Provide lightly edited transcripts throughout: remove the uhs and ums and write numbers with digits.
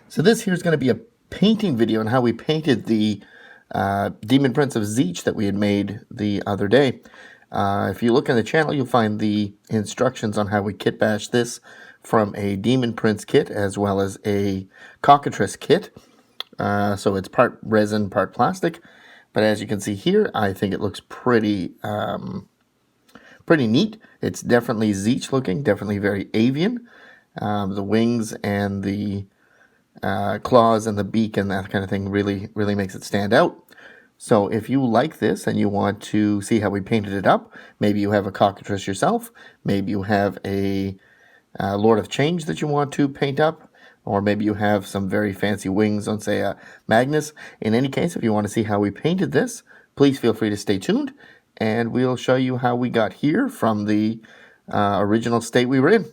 So this here is going to be a painting video on how we painted the Daemon Prince of Tzeentch that we had made the other day. If you look on the channel, you'll find the instructions on how we kitbashed this from a Daemon Prince kit as well as a Cockatrice kit. So it's part resin, part plastic. But as you can see here, I think it looks pretty neat. It's definitely Tzeentch looking, definitely very Avian. The wings and the claws and the beak and that kind of thing really makes it stand out. So if you like this and you want to see how we painted it up, maybe you have a Cockatrice yourself, maybe you have a Lord of Change that you want to paint up, or maybe you have some very fancy wings on, say, a Magnus. In any case, if you want to see how we painted this, please feel free to stay tuned, and we'll show you how we got here from the original state we were in.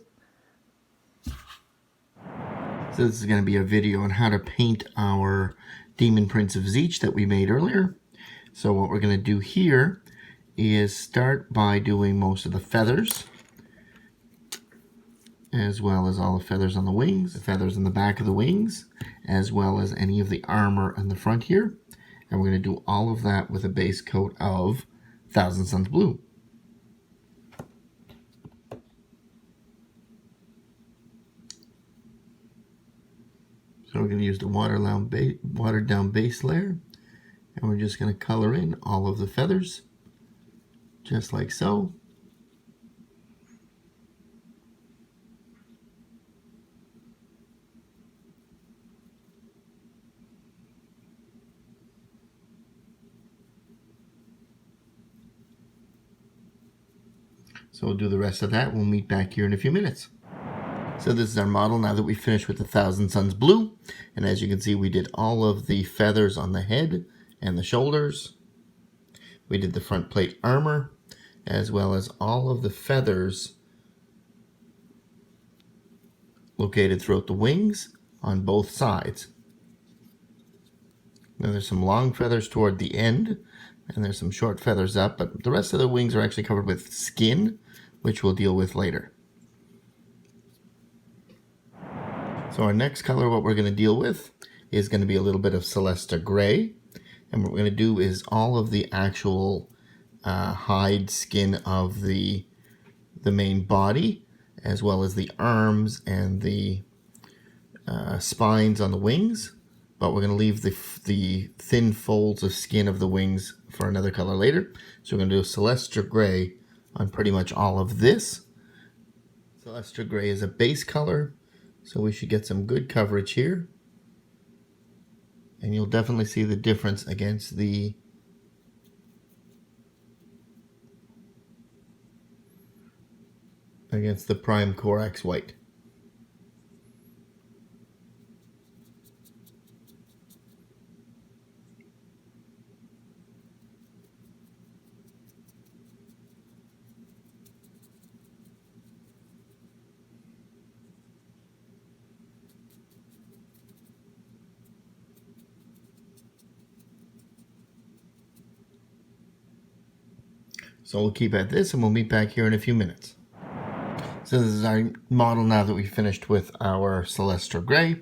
So this is going to be a video on how to paint our Daemon Prince of Tzeentch that we made earlier. So what we're going to do here is start by doing most of the feathers, as well as all the feathers on the wings, the feathers in the back of the wings, as well as any of the armor in the front here. And we're going to do all of that with a base coat of Thousand Suns Blue. So we're going to use the watered down base layer, and we're just going to color in all of the feathers, just like so. So we'll do the rest of that. We'll meet back here in a few minutes. So this is our model now that we finished with the Thousand Suns Blue. And as you can see, we did all of the feathers on the head and the shoulders. We did the front plate armor, as well as all of the feathers located throughout the wings on both sides. Now there's some long feathers toward the end, and there's some short feathers up, but the rest of the wings are actually covered with skin, which we'll deal with later. So our next color, what we're going to deal with, is going to be a little bit of Celestra Grey. And what we're going to do is all of the actual hide skin of the main body, as well as the arms and the spines on the wings. But we're going to leave the thin folds of skin of the wings for another color later. So we're going to do Celestra Grey on pretty much all of this. Celestra Grey is a base color, so we should get some good coverage here. And you'll definitely see the difference against the Prime Corax White. So we'll keep at this and we'll meet back here in a few minutes. So this is our model now that we finished with our Celestra Grey.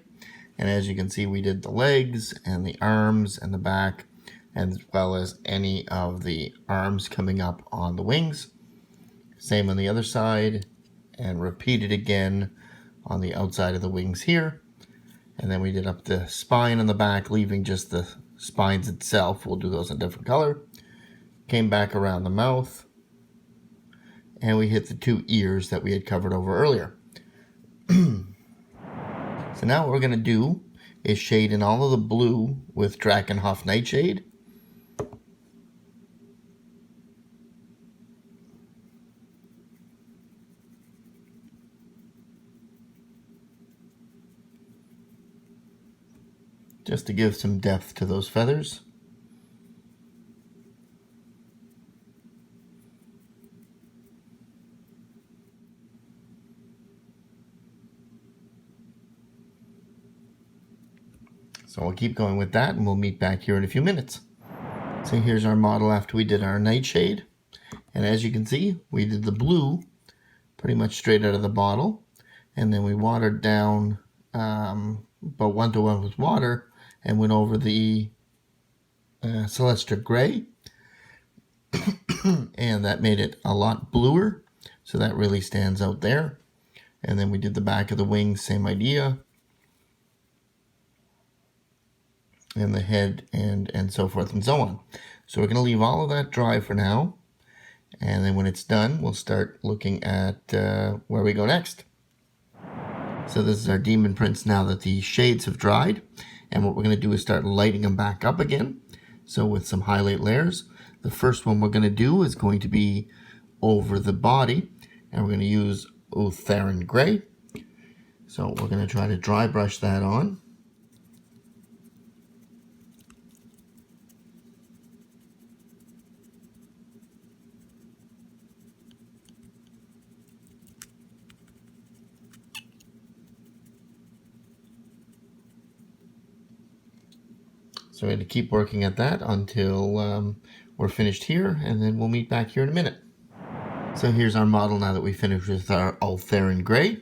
And as you can see, we did the legs and the arms and the back, as well as any of the arms coming up on the wings. Same on the other side, and repeat it again on the outside of the wings here. And then we did up the spine on the back, leaving just the spines itself. We'll do those in a different color. Came back around the mouth, and we hit the two ears that we had covered over earlier. So now what we're going to do is shade in all of the blue with Drakenhof Nightshade. Just to give some depth to those feathers. So we'll keep going with that, and we'll meet back here in a few minutes. So here's our model after we did our Nightshade. And as you can see, we did the blue pretty much straight out of the bottle. And then we watered down but 1-to-1 with water, and went over the Celestra Grey, and that made it a lot bluer, so that really stands out there. And then we did the back of the wings, same idea, and the head, and so forth and so on. So we're going to leave all of that dry for now, and then when it's done, we'll start looking at where we go next. So this is our Daemon Prince now that the shades have dried, and what we're going to do is start lighting them back up again. So with some highlight layers, the first one we're going to do is going to be over the body, and we're going to use Ulthuan Grey. So we're going to try to dry brush that on. So we're going to keep working at that until we're finished here, and then we'll meet back here in a minute. So here's our model now that we finished with our Ulthuan Grey,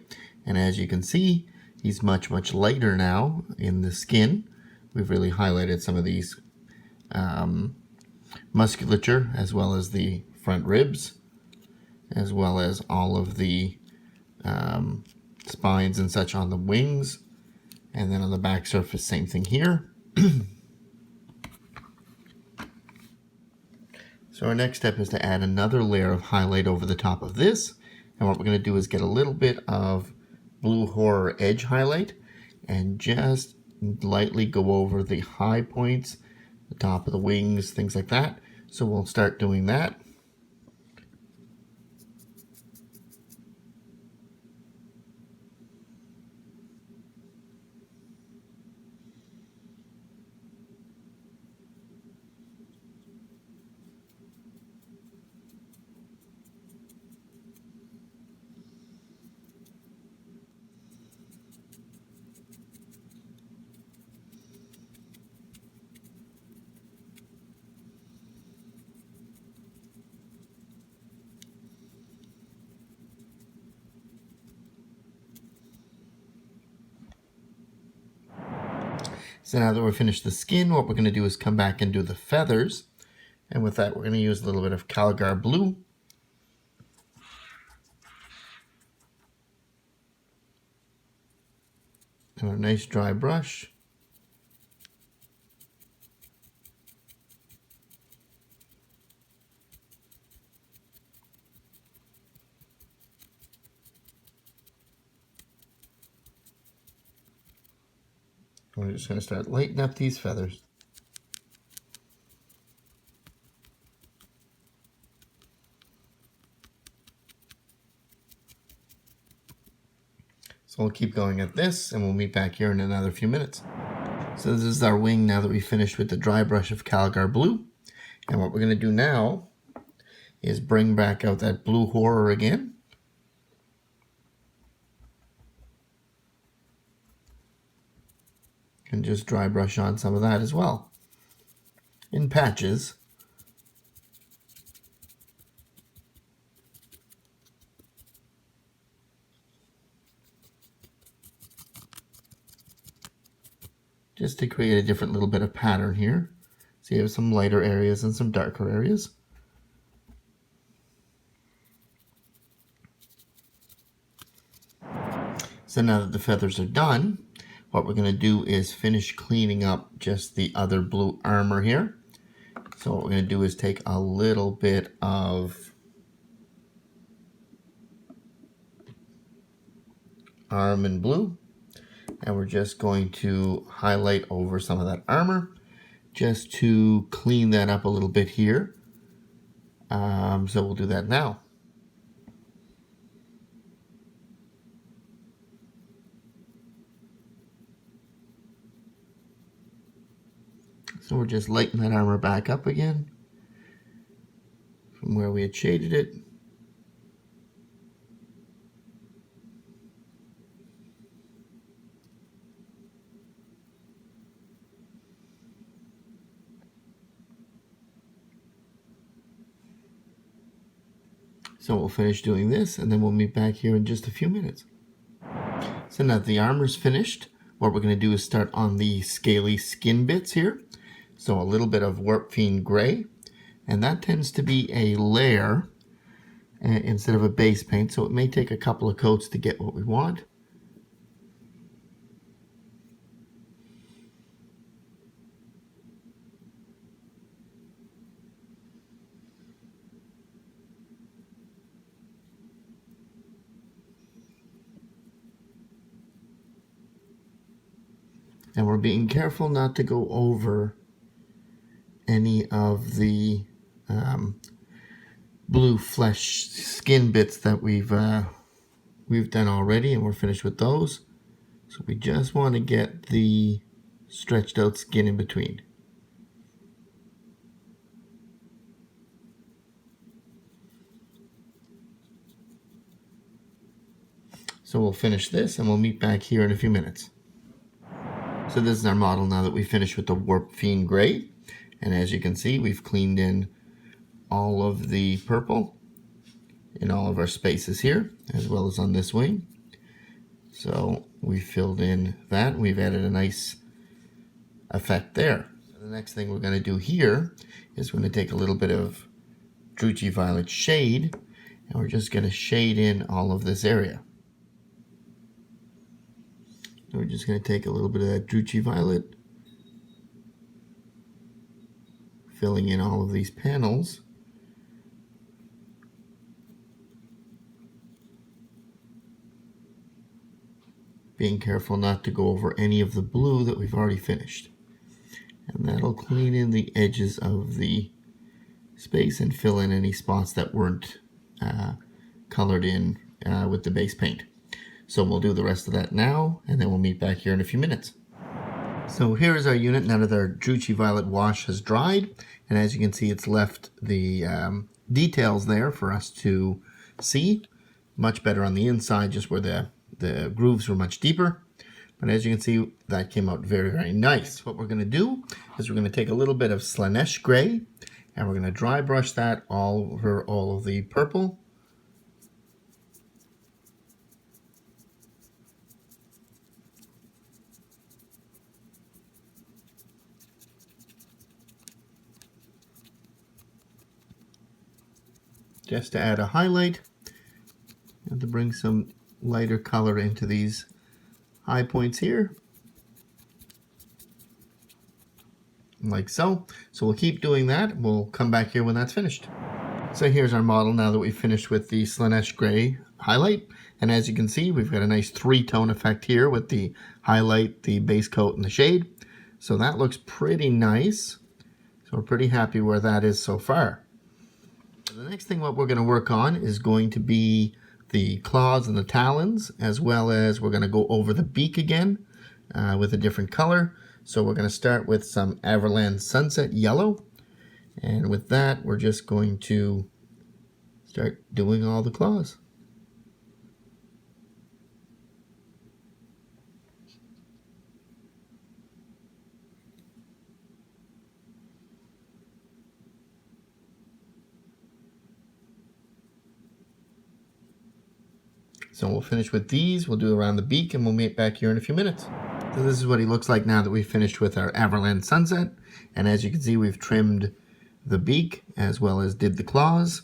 and as you can see, he's much lighter now in the skin. We've really highlighted some of these musculature, as well as the front ribs, as well as all of the spines and such on the wings, and then on the back surface, same thing here. So our next step is to add another layer of highlight over the top of this. And what we're going to do is get a little bit of Blue Horror edge highlight and just lightly go over the high points, the top of the wings, things like that. So we'll start doing that. So now that we're finished the skin, what we're going to do is come back and do the feathers. And with that, we're going to use a little bit of Calgar Blue. And a nice dry brush. We're just going to start lightening up these feathers. So we'll keep going at this, and we'll meet back here in another few minutes. So this is our wing now that we finished with the dry brush of Calgar Blue. And what we're going to do now is bring back out that Blue Horror again. And just dry brush on some of that as well, in patches. Just to create a different little bit of pattern here. So you have some lighter areas and some darker areas. So now that the feathers are done, what we're going to do is finish cleaning up just the other blue armor here. So what we're going to do is take a little bit of Ahriman Blue, and we're just going to highlight over some of that armor just to clean that up a little bit here. So we'll do that now. So we're just lighting that armor back up again from where we had shaded it. So we'll finish doing this, and then we'll meet back here in just a few minutes. So now that the armor's finished, what we're going to do is start on the scaly skin bits here. So a little bit of Warpfiend Grey, and that tends to be a layer instead of a base paint, so it may take a couple of coats to get what we want. And we're being careful not to go over any of the blue flesh skin bits that we've done already, and we're finished with those. So we just want to get the stretched out skin in between. So we'll finish this and we'll meet back here in a few minutes. So this is our model now that we finished with the Warpfiend Grey. And as you can see, we've cleaned in all of the purple in all of our spaces here, as well as on this wing. So we filled in that. We've added a nice effect there. The next thing we're going to do here is we're going to take a little bit of Druchii Violet shade, and we're just going to shade in all of this area. We're just going to take a little bit of that Druchii Violet, filling in all of these panels. Being careful not to go over any of the blue that we've already finished. And that'll clean in the edges of the space and fill in any spots that weren't colored in with the base paint. So we'll do the rest of that now, and then we'll meet back here in a few minutes. So here is our unit now that our Druchii Violet wash has dried, and as you can see, it's left the details there for us to see. Much better on the inside, just where the grooves were much deeper. But as you can see, that came out very, very nice. What we're going to do is we're going to take a little bit of Slaanesh Grey, and we're going to dry brush that all over all of the purple. Just to add a highlight and to bring some lighter color into these high points here, like so. So we'll keep doing that. We'll come back here when that's finished. So here's our model now that we've finished with the Slaanesh Grey highlight, and as you can see, we've got a nice three-tone effect here with the highlight, the base coat, and the shade. So that looks pretty nice. So we're pretty happy where that is so far. The next thing what we're going to work on is going to be the claws and the talons, as well as we're going to go over the beak again with a different color. So we're going to start with some Averland Sunset yellow, and with that we're just going to start doing all the claws. So we'll finish with these, we'll do around the beak, and we'll meet back here in a few minutes. So this is what he looks like now that we've finished with our Averland Sunset. And as you can see, we've trimmed the beak as well as did the claws.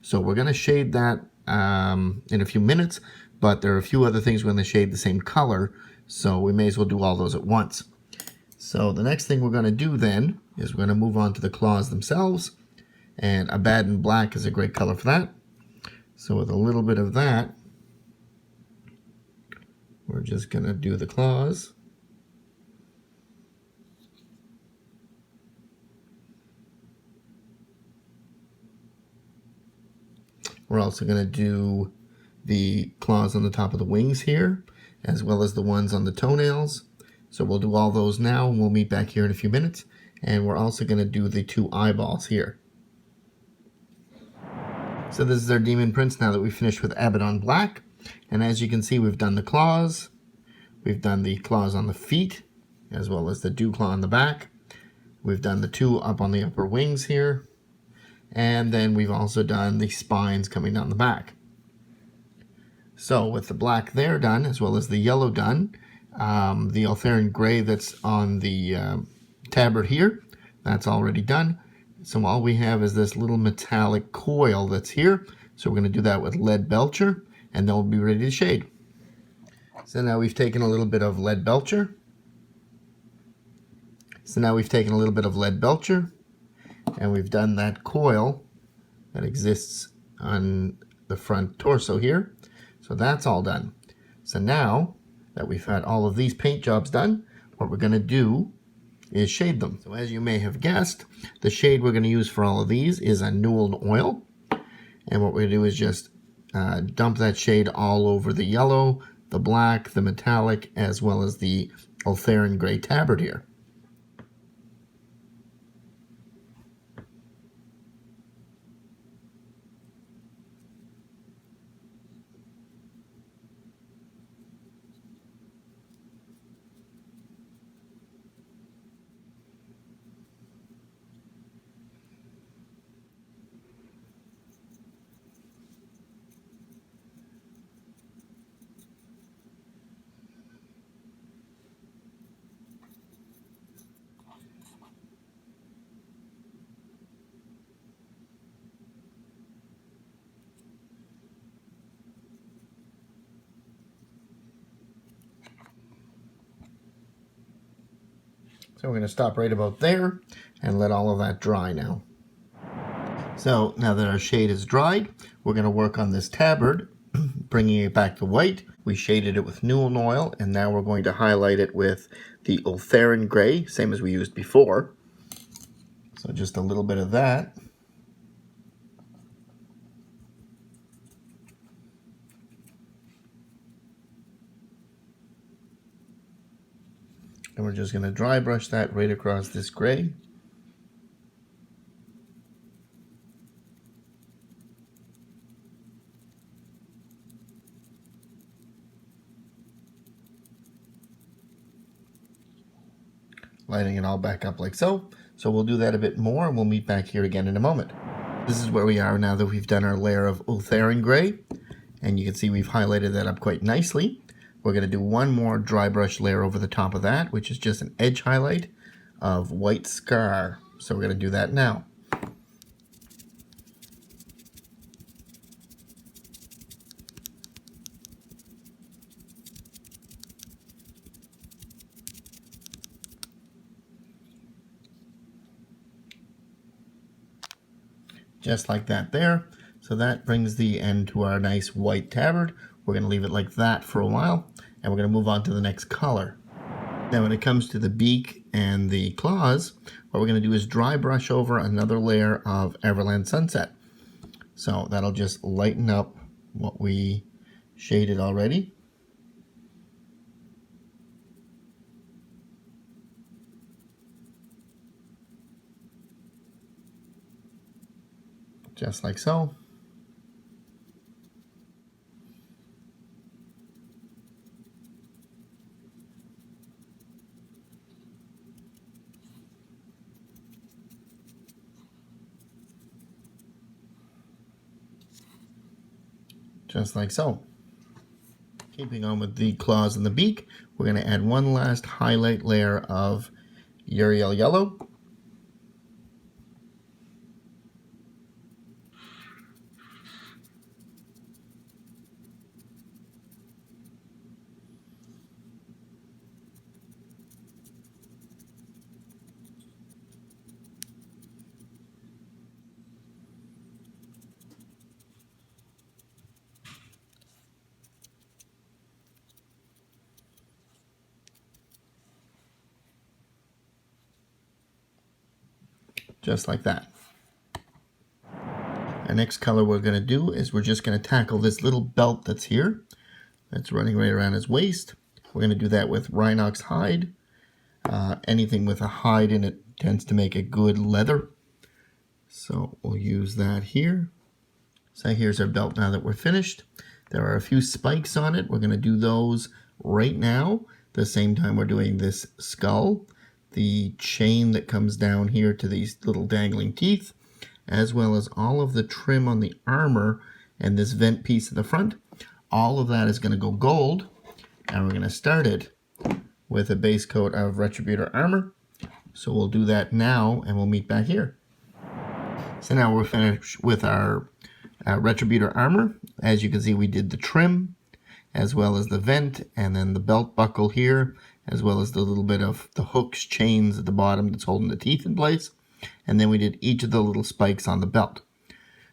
So we're going to shade that in a few minutes, but there are a few other things we're going to shade the same color, so we may as well do all those at once. So the next thing we're going to do then is we're going to move on to the claws themselves, and Abaddon Black is a great color for that. So with a little bit of that, we're just going to do the claws. We're also going to do the claws on the top of the wings here, as well as the ones on the toenails. So we'll do all those now, and we'll meet back here in a few minutes. And we're also going to do the two eyeballs here. So this is our Daemon Prince now that we've finished with Abaddon Black. And as you can see, we've done the claws. We've done the claws on the feet, as well as the dew claw on the back. We've done the two up on the upper wings here. And then we've also done the spines coming down the back. So with the black there done, as well as the yellow done, The Ulthuan Grey that's on the tabard here, that's already done. So all we have is this little metallic coil that's here. So we're going to do that with Leadbelcher, and then we'll be ready to shade. So now we've taken a little bit of Leadbelcher. And we've done that coil that exists on the front torso here. So that's all done. So now that we've had all of these paint jobs done, what we're going to do is shade them. So as you may have guessed, the shade we're going to use for all of these is a Nuln Oil. And what we're going to do is just dump that shade all over the yellow, the black, the metallic, as well as the Ulthuan Grey tabard here. So we're going to stop right about there and let all of that dry now. So now that our shade is dried, we're going to work on this tabard, bringing it back to white. We shaded it with Nuln Oil, and now we're going to highlight it with the Ulthuan Grey, same as we used before. So just a little bit of that. And we're just going to dry brush that right across this gray. Lighting it all back up like so. So we'll do that a bit more and we'll meet back here again in a moment. This is where we are now that we've done our layer of Ulthuan Grey. And you can see we've highlighted that up quite nicely. We're going to do one more dry brush layer over the top of that, which is just an edge highlight of white scar. So we're going to do that now. Just like that there. So that brings the end to our nice white tabard. We're going to leave it like that for a while, and we're going to move on to the next color. Now when it comes to the beak and the claws, what we're going to do is dry brush over another layer of Averland Sunset. So that'll just lighten up what we shaded already. Just like so. Just like so. Keeping on with the claws and the beak, we're going to add one last highlight layer of Yriel Yellow. Just like that. Our next color we're going to do is we're just going to tackle this little belt that's here. That's running right around his waist. We're going to do that with Rhinox Hide. Anything with a hide in it tends to make a good leather. So we'll use that here. So here's our belt now that we're finished. There are a few spikes on it. We're going to do those right now. The same time we're doing this skull. The chain that comes down here to these little dangling teeth, as well as all of the trim on the armor and this vent piece at the front. All of that is going to go gold, and we're going to start it with a base coat of Retributor Armour. So we'll do that now, and we'll meet back here. So now we're finished with our Retributor Armour. As you can see, we did the trim, as well as the vent, and then the belt buckle here, as well as the little bit of the hooks, chains at the bottom that's holding the teeth in place. And then we did each of the little spikes on the belt.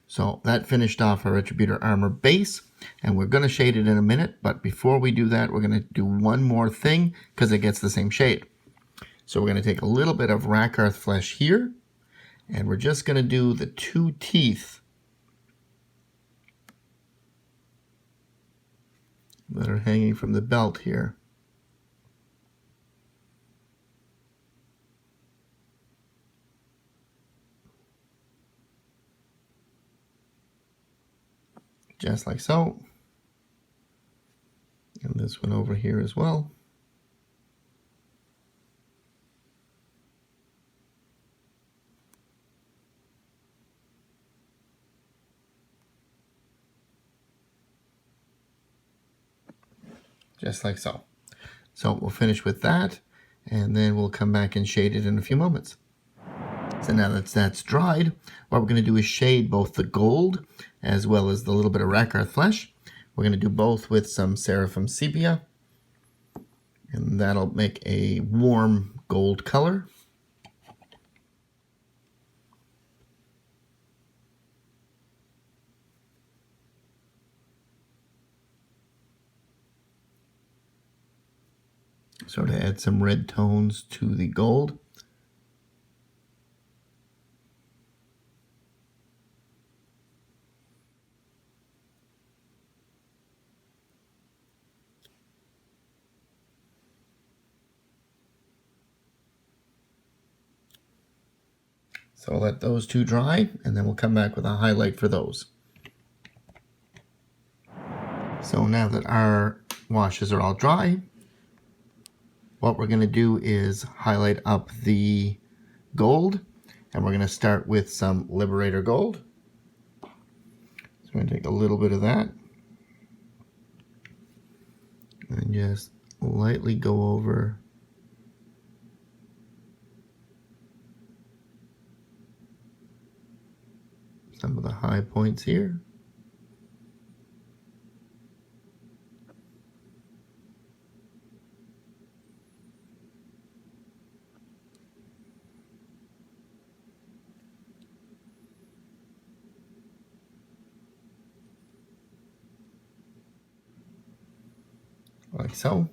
So that finished off our Retributor Armour base, and we're going to shade it in a minute, but before we do that, we're going to do one more thing, because it gets the same shade. So we're going to take a little bit of Rakarth Flesh here, and we're just going to do the two teeth that are hanging from the belt here. Just like so. And this one over here as well. Just like so. So we'll finish with that, and then we'll come back and shade it in a few moments. So now that that's dried, what we're going to do is shade both the gold as well as the little bit of Rakarth Flesh. We're going to do both with some Seraphim Sepia, and that'll make a warm gold color. So to add some red tones to the gold. So let those two dry, and then we'll come back with a highlight for those. So now that our washes are all dry, what we're going to do is highlight up the gold, and we're going to start with some Liberator Gold. So we're going to take a little bit of that and just lightly go over some of the high points here. Like so.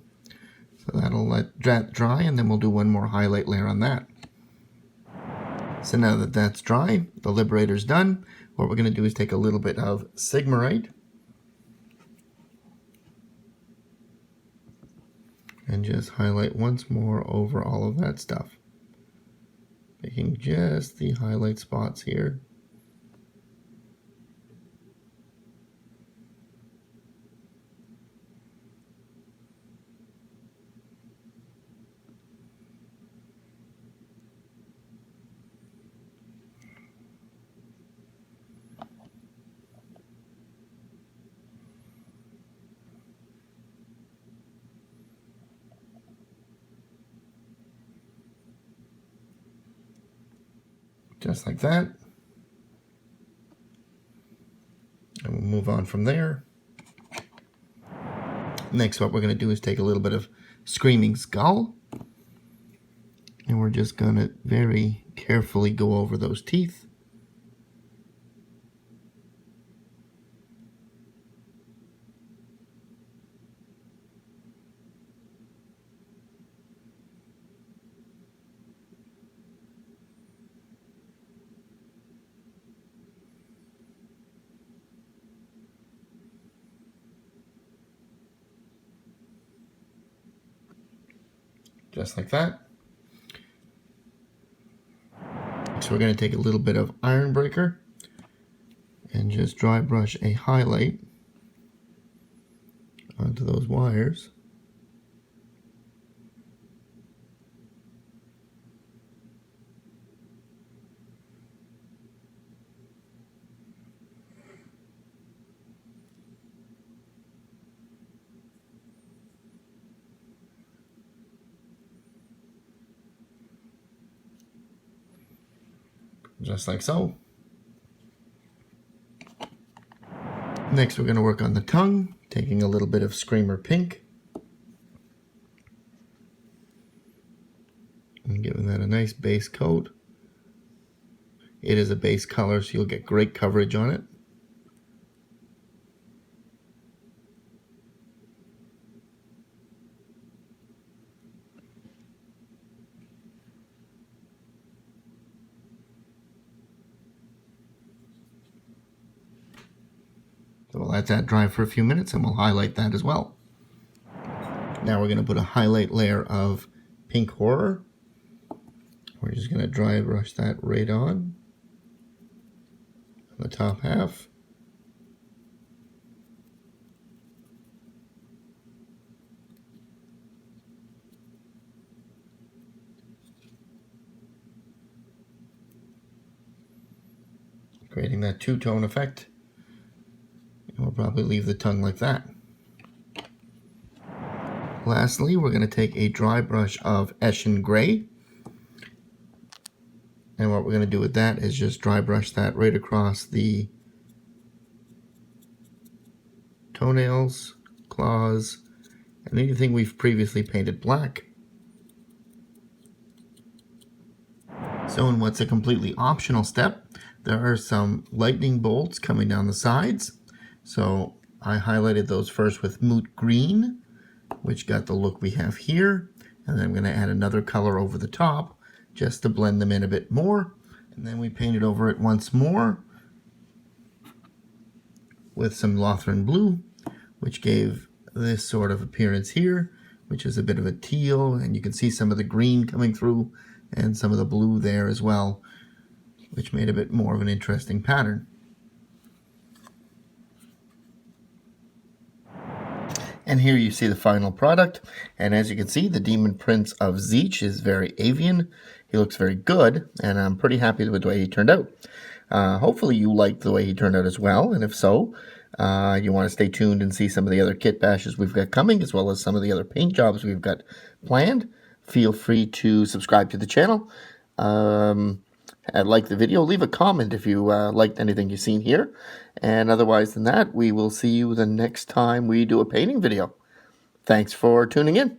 So that'll let that dry, and then we'll do one more highlight layer on that. So now that that's dry, the Liberator's done. What we're going to do is take a little bit of Sigmarite and just highlight once more over all of that stuff, making just the highlight spots here. Just like that. And we'll move on from there. Next, what we're going to do is take a little bit of Screaming Skull, and we're just going to very carefully go over those teeth. Just like that. So we're going to take a little bit of Iron Breaker and just dry brush a highlight onto those wires. just like so. Next, we're going to work on the tongue, taking a little bit of Screamer Pink and giving that a nice base coat. It is a base color, so you'll get great coverage on it. So we'll let that dry for a few minutes and we'll highlight that as well. Now we're going to put a highlight layer of Pink Horror. We're just going to dry brush that right on the top half. Creating that two-tone effect. And we'll probably leave the tongue like that. Lastly, we're going to take a dry brush of Eshen Grey. And what we're going to do with that is just dry brush that right across the toenails, claws, and anything we've previously painted black. So in what's a completely optional step, there are some lightning bolts coming down the sides. So I highlighted those first with Moot Green, which got the look we have here. And then I'm going to add another color over the top just to blend them in a bit more. And then we painted over it once more with some Lothern Blue, which gave this sort of appearance here, which is a bit of a teal, and you can see some of the green coming through and some of the blue there as well, which made a bit more of an interesting pattern. And here you see the final product, and as you can see, the Daemon Prince of Tzeentch is very Avian. He looks very good, and I'm pretty happy with the way he turned out. Hopefully you liked the way he turned out as well, and if so, you want to stay tuned and see some of the other kit bashes we've got coming, as well as some of the other paint jobs we've got planned. Feel free to subscribe to the channel. Like the video, leave a comment if you liked anything you've seen here. And otherwise than that, we will see you the next time we do a painting video. Thanks for tuning in.